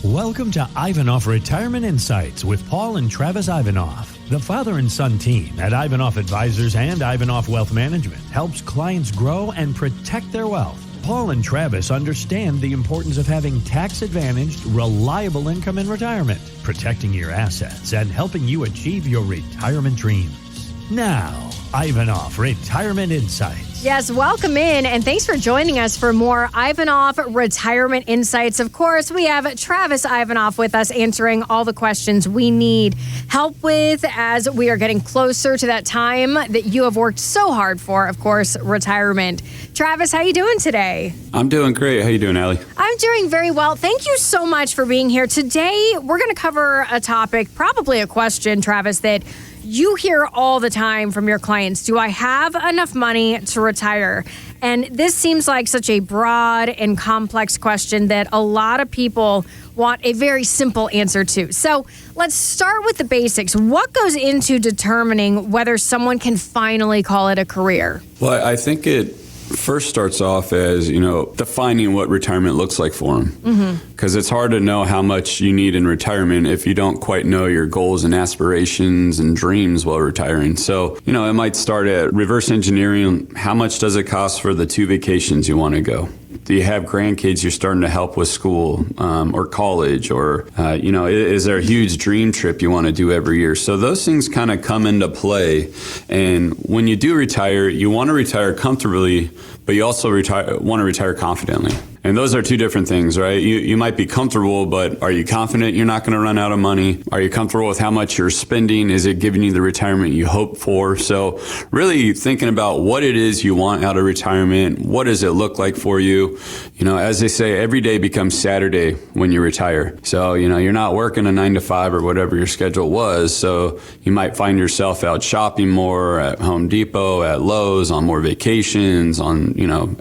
Welcome to Ivanoff Retirement Insights with Paul and Travis Ivanoff. The father and son team at Ivanoff Advisors and Ivanoff Wealth Management helps clients grow and protect their wealth. Paul and Travis understand the importance of having tax-advantaged, reliable income in retirement, protecting your assets, and helping you achieve your retirement dreams. Now, Ivanoff Retirement Insights. Yes, welcome in, and thanks for joining us for more Ivanoff Retirement Insights. Of course, we have Travis Ivanoff with us answering all the questions we need help with as we are getting closer to that time that you have worked so hard for, of course, retirement. Travis, how you doing today? I'm doing great. How you doing, Allie? I'm doing very well. Thank you so much for being here. Today, we're going to cover a topic, probably a question, Travis, that you hear all the time from your clients. Do I have enough money to retire? And this seems like such a broad and complex question that a lot of people want a very simple answer to. So let's start with the basics. What goes into determining whether someone can finally call it a career? Well, I think it first starts off as, defining what retirement looks like for them. Because it's hard to know how much you need in retirement if you don't quite know your goals and aspirations and dreams while retiring. So, it might start at reverse engineering. How much does it cost for the 2 vacations you want to go? Do you have grandkids you're starting to help with school or college? Or, is there a huge dream trip you want to do every year? So those things kind of come into play. And when you do retire, you want to retire comfortably, but you also want to retire confidently. And those are 2 different things, right? You might be comfortable, but are you confident you're not going to run out of money? Are you comfortable with how much you're spending? Is it giving you the retirement you hope for? So really thinking about what it is you want out of retirement. What does it look like for you? As they say, every day becomes Saturday when you retire. So, you're not working a 9 to 5 or whatever your schedule was. So you might find yourself out shopping more at Home Depot, at Lowe's, on more vacations, on,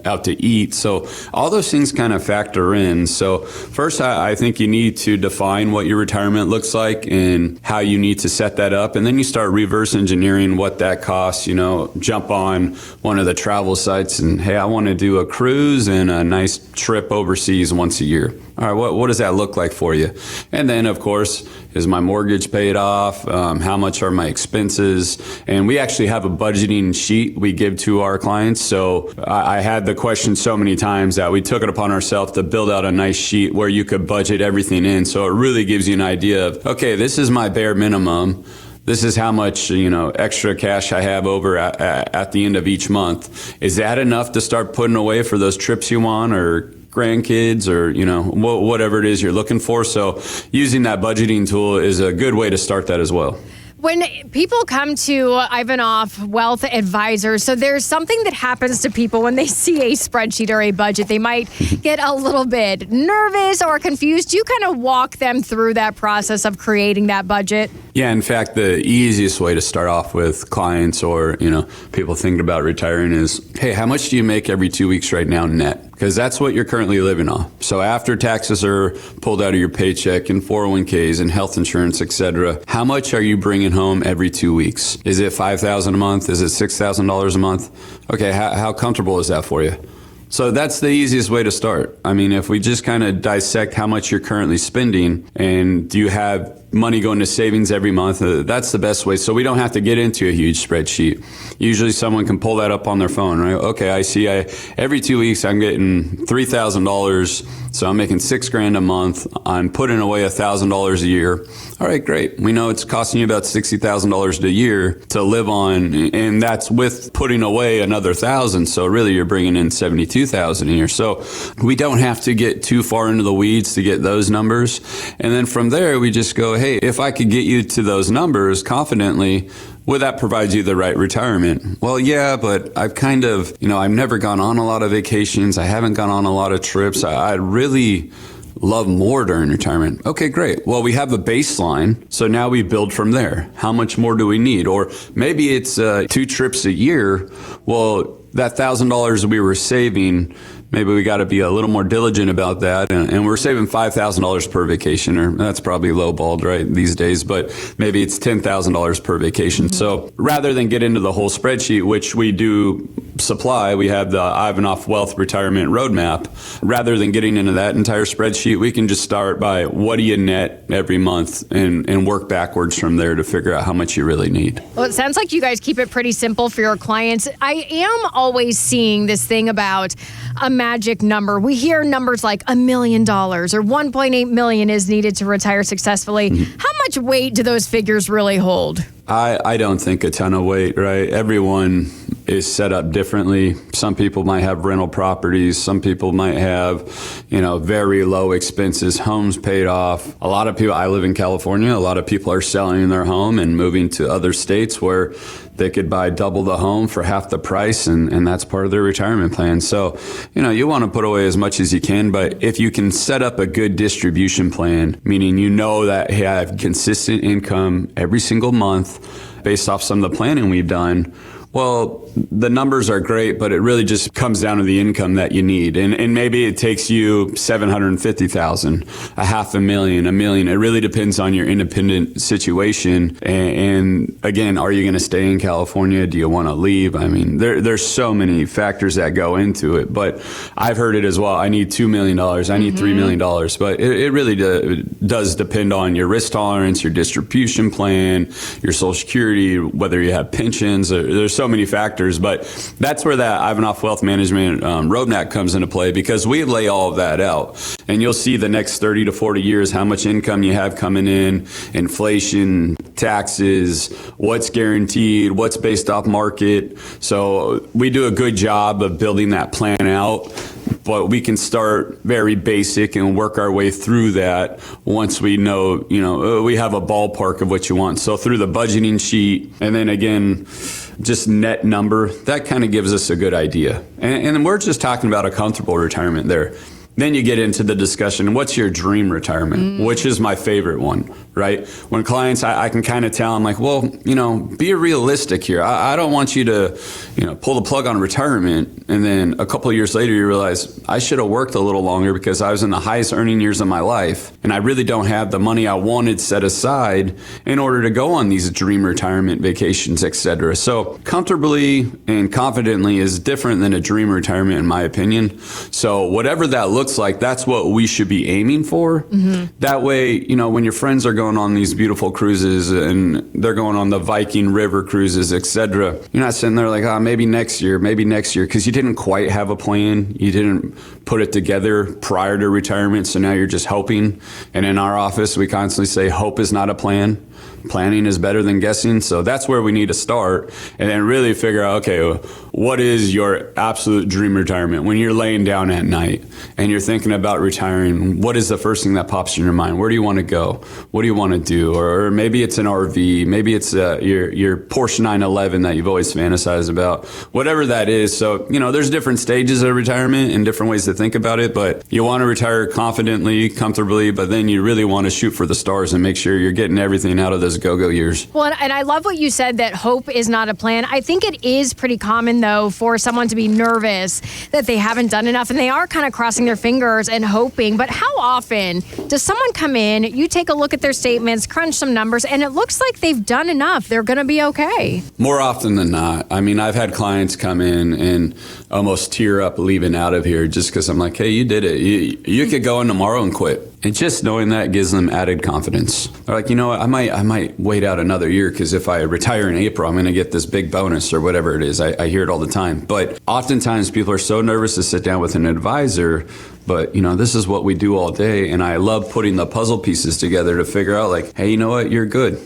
out to eat. So all those things kind of factor in. So first, I think you need to define what your retirement looks like and how you need to set that up. And then you start reverse engineering what that costs, jump on one of the travel sites and, hey, I want to do a cruise and a nice trip overseas once a year. All right, what does that look like for you? And then, of course, is my mortgage paid off? How much are my expenses? And we actually have a budgeting sheet we give to our clients. So I had the question so many times that we took it upon ourselves to build out a nice sheet where you could budget everything in. So it really gives you an idea of, okay, this is my bare minimum. This is how much, extra cash I have over at the end of each month. Is that enough to start putting away for those trips you want or grandkids or, whatever it is you're looking for? So using that budgeting tool is a good way to start that as well. When people come to Ivanoff Wealth Advisors, so there's something that happens to people when they see a spreadsheet or a budget. They might get a little bit nervous or confused. Do you kind of walk them through that process of creating that budget? Yeah, in fact, the easiest way to start off with clients or, people thinking about retiring is, hey, how much do you make every 2 weeks right now net? Because that's what you're currently living off. So after taxes are pulled out of your paycheck and 401ks and health insurance, et cetera, how much are you bringing home every 2 weeks? Is it $5,000 a month? Is it $6,000 a month? Okay, how comfortable is that for you? So that's the easiest way to start. I mean, if we just kind of dissect how much you're currently spending and do you have money going to savings every month, that's the best way. So we don't have to get into a huge spreadsheet. Usually someone can pull that up on their phone, right? Okay, I see every 2 weeks I'm getting $3,000. So I'm making $6,000 a month. I'm putting away $1,000 a year. All right, great. We know it's costing you about $60,000 a year to live on, and that's with putting away another $1,000. So really, you're bringing in $72,000 a year. So we don't have to get too far into the weeds to get those numbers. And then from there, we just go, hey, if I could get you to those numbers confidently, would that provide you the right retirement? Well, yeah, but I've I've never gone on a lot of vacations. I haven't gone on a lot of trips. I'd really love more during retirement. Okay, great. Well, we have a baseline. So now we build from there. How much more do we need? Or maybe it's 2 trips a year. Well, that $1,000 we were saving, maybe we got to be a little more diligent about that. And we're saving $5,000 per vacation, or that's probably lowballed, right, these days, but maybe it's $10,000 per vacation. So rather than get into the whole spreadsheet, which we do supply, we have the Ivanoff Wealth Retirement Roadmap. Rather than getting into that entire spreadsheet, we can just start by what do you net every month and work backwards from there to figure out how much you really need. Well, it sounds like you guys keep it pretty simple for your clients. I am always seeing this thing about a magic number. We hear numbers like $1 million or 1.8 million is needed to retire successfully. How much weight do those figures really hold? I don't think a ton of weight, right? Everyone is set up differently. Some people might have rental properties. Some people might have, very low expenses, homes paid off. A lot of people, I live in California, a lot of people are selling their home and moving to other states where they could buy double the home for half the price, and that's part of their retirement plan. So, you want to put away as much as you can, but if you can set up a good distribution plan, meaning that you have consistent income every single month based off some of the planning we've done, well, the numbers are great, but it really just comes down to the income that you need. And maybe it takes you $750,000, $500,000, $1 million. It really depends on your independent situation. And again, are you going to stay in California? Do you want to leave? I mean, there's so many factors that go into it. But I've heard it as well. I need $2 million. I need $3 million. But it really does depend on your risk tolerance, your distribution plan, your Social Security, whether you have pensions. There's so many factors, but that's where that Ivanoff Wealth Management Roadmap comes into play, because we lay all of that out. And you'll see the next 30 to 40 years how much income you have coming in, inflation, taxes, what's guaranteed, what's based off market. So we do a good job of building that plan out, but we can start very basic and work our way through that once we know, we have a ballpark of what you want. So through the budgeting sheet, and then again, just net number, that kind of gives us a good idea. And we're just talking about a comfortable retirement there. Then you get into the discussion, what's your dream retirement, which is my favorite one, right? When clients, I can kind of tell, I'm like, well, be realistic here. I don't want you to, pull the plug on retirement. And then a couple of years later, you realize I should have worked a little longer because I was in the highest earning years of my life. And I really don't have the money I wanted set aside in order to go on these dream retirement vacations, et cetera. So comfortably and confidently is different than a dream retirement, in my opinion. So whatever that looks like, that's what we should be aiming for. That way, when your friends are going on these beautiful cruises and they're going on the Viking River cruises, etc., you're not sitting there like, maybe next year, because you didn't quite have a plan. You didn't put it together prior to retirement, so now you're just hoping. And in our office, we constantly say hope is not a plan. Planning is better than guessing. So that's where we need to start, and then really figure out, okay, what is your absolute dream retirement? When you're laying down at night and you're thinking about retiring, what is the first thing that pops in your mind? Where do you want to go? What do you want to do? Or maybe it's an RV. Maybe it's your Porsche 911 that you've always fantasized about. Whatever that is. So, there's different stages of retirement and different ways to think about it, but you want to retire confidently, comfortably, but then you really want to shoot for the stars and make sure you're getting everything out of those go-go years. Well, and I love what you said, that hope is not a plan. I think it is pretty common, though, for someone to be nervous that they haven't done enough, and they are kind of crossing their fingers and hoping. But how often does someone come in, you take a look at their statements, crunch some numbers, and it looks like they've done enough? They're going to be okay. More often than not. I mean, I've had clients come in and almost tear up leaving out of here just because I'm like, hey, you did it. You could go in tomorrow and quit. And just knowing that gives them added confidence. They're like, what, I might wait out another year because if I retire in April, I'm going to get this big bonus or whatever it is. I hear it all the time. But oftentimes people are so nervous to sit down with an advisor. But, this is what we do all day. And I love putting the puzzle pieces together to figure out like, hey, you know what? You're good.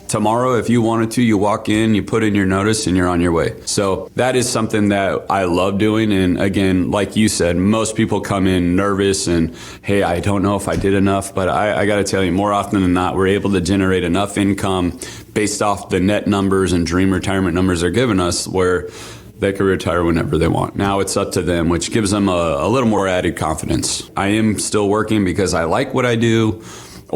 Tomorrow, if you wanted to, you walk in, you put in your notice, and you're on your way. So that is something that I love doing. And again, like you said, most people come in nervous and, hey, I don't know if I did enough. But I got to tell you, more often than not, we're able to generate enough income based off the net numbers and dream retirement numbers they're giving us where they can retire whenever they want. Now it's up to them, which gives them a little more added confidence. I am still working because I like what I do,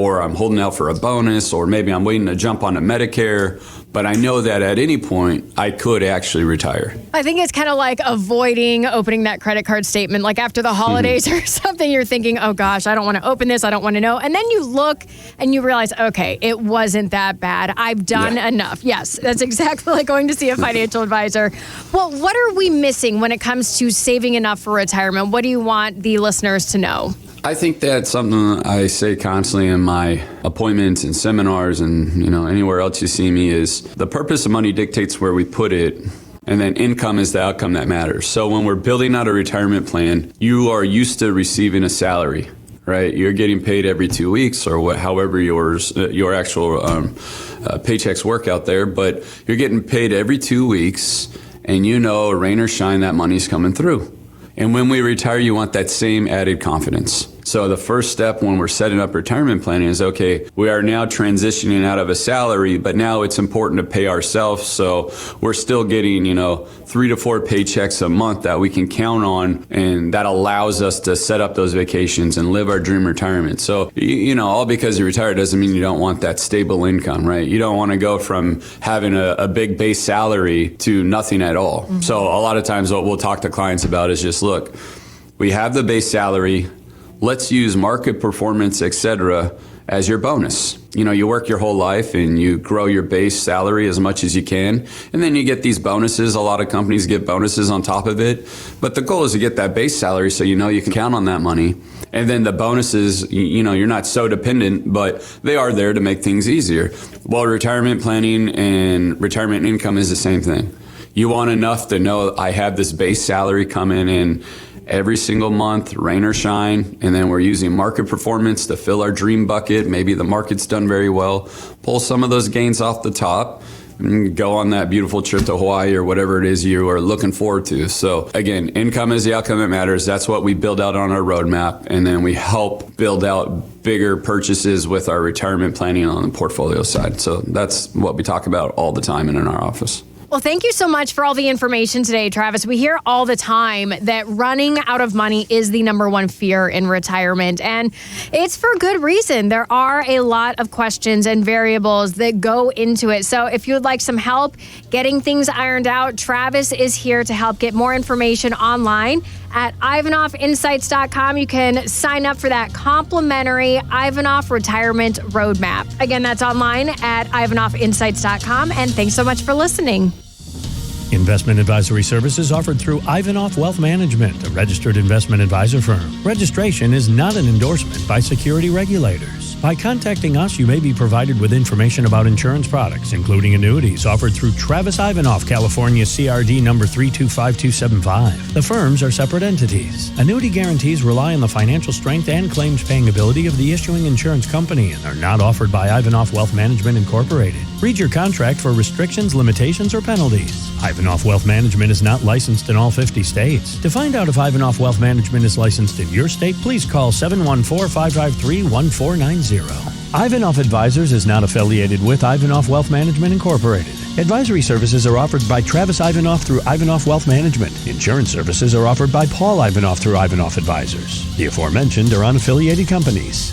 or I'm holding out for a bonus, or maybe I'm waiting to jump onto Medicare. But I know that at any point I could actually retire. I think it's kind of like avoiding opening that credit card statement, like after the holidays or something. You're thinking, oh gosh, I don't want to open this. I don't want to know. And then you look and you realize, okay, it wasn't that bad. I've done enough. Yes, that's exactly like going to see a financial advisor. Well, what are we missing when it comes to saving enough for retirement? What do you want the listeners to know? I think that's something I say constantly in my appointments and seminars and, anywhere else you see me is the purpose of money dictates where we put it. And then income is the outcome that matters. So when we're building out a retirement plan, you are used to receiving a salary, right? You're getting paid every 2 weeks or however your actual paychecks work out there. But you're getting paid every 2 weeks and rain or shine, that money's coming through. And when we retire, you want that same added confidence. So the first step when we're setting up retirement planning is, okay, we are now transitioning out of a salary, but now it's important to pay ourselves. So we're still getting, 3 to 4 paychecks a month that we can count on. And that allows us to set up those vacations and live our dream retirement. So, all because you retire doesn't mean you don't want that stable income, right? You don't want to go from having a big base salary to nothing at all. Mm-hmm. So a lot of times what we'll talk to clients about is just, look, we have the base salary. Let's use market performance, et cetera, as your bonus. You work your whole life and you grow your base salary as much as you can. And then you get these bonuses. A lot of companies get bonuses on top of it. But the goal is to get that base salary so you can count on that money. And then the bonuses, you're not so dependent, but they are there to make things easier. Well, retirement planning and retirement income is the same thing. You want enough to know I have this base salary coming in every single month, rain or shine, and then we're using market performance to fill our dream bucket. Maybe the market's done very well. Pull some of those gains off the top and go on that beautiful trip to Hawaii or whatever it is you are looking forward to. So again, income is the outcome that matters. That's what we build out on our roadmap, and then we help build out bigger purchases with our retirement planning on the portfolio side. So that's what we talk about all the time in our office. Well, thank you so much for all the information today, Travis. We hear all the time that running out of money is the number one fear in retirement, and it's for good reason. There are a lot of questions and variables that go into it. So if you would like some help getting things ironed out, Travis is here to help. Get more information online at IvanofFinsights.com. You can sign up for that complimentary Ivanoff Retirement Roadmap. Again, that's online at IvanofFinsights.com. And thanks so much for listening. Investment advisory services offered through Ivanoff Wealth Management, a registered investment advisor firm. Registration is not an endorsement by security regulators. By contacting us, you may be provided with information about insurance products, including annuities offered through Travis Ivanoff, California CRD number 325275. The firms are separate entities. Annuity guarantees rely on the financial strength and claims paying ability of the issuing insurance company and are not offered by Ivanoff Wealth Management Incorporated. Read your contract for restrictions, limitations, or penalties. Ivanoff Wealth Management is not licensed in all 50 states. To find out if Ivanoff Wealth Management is licensed in your state, please call 714-553-1490. Ivanoff Advisors is not affiliated with Ivanoff Wealth Management Incorporated. Advisory services are offered by Travis Ivanoff through Ivanoff Wealth Management. Insurance services are offered by Paul Ivanoff through Ivanoff Advisors. The aforementioned are unaffiliated companies.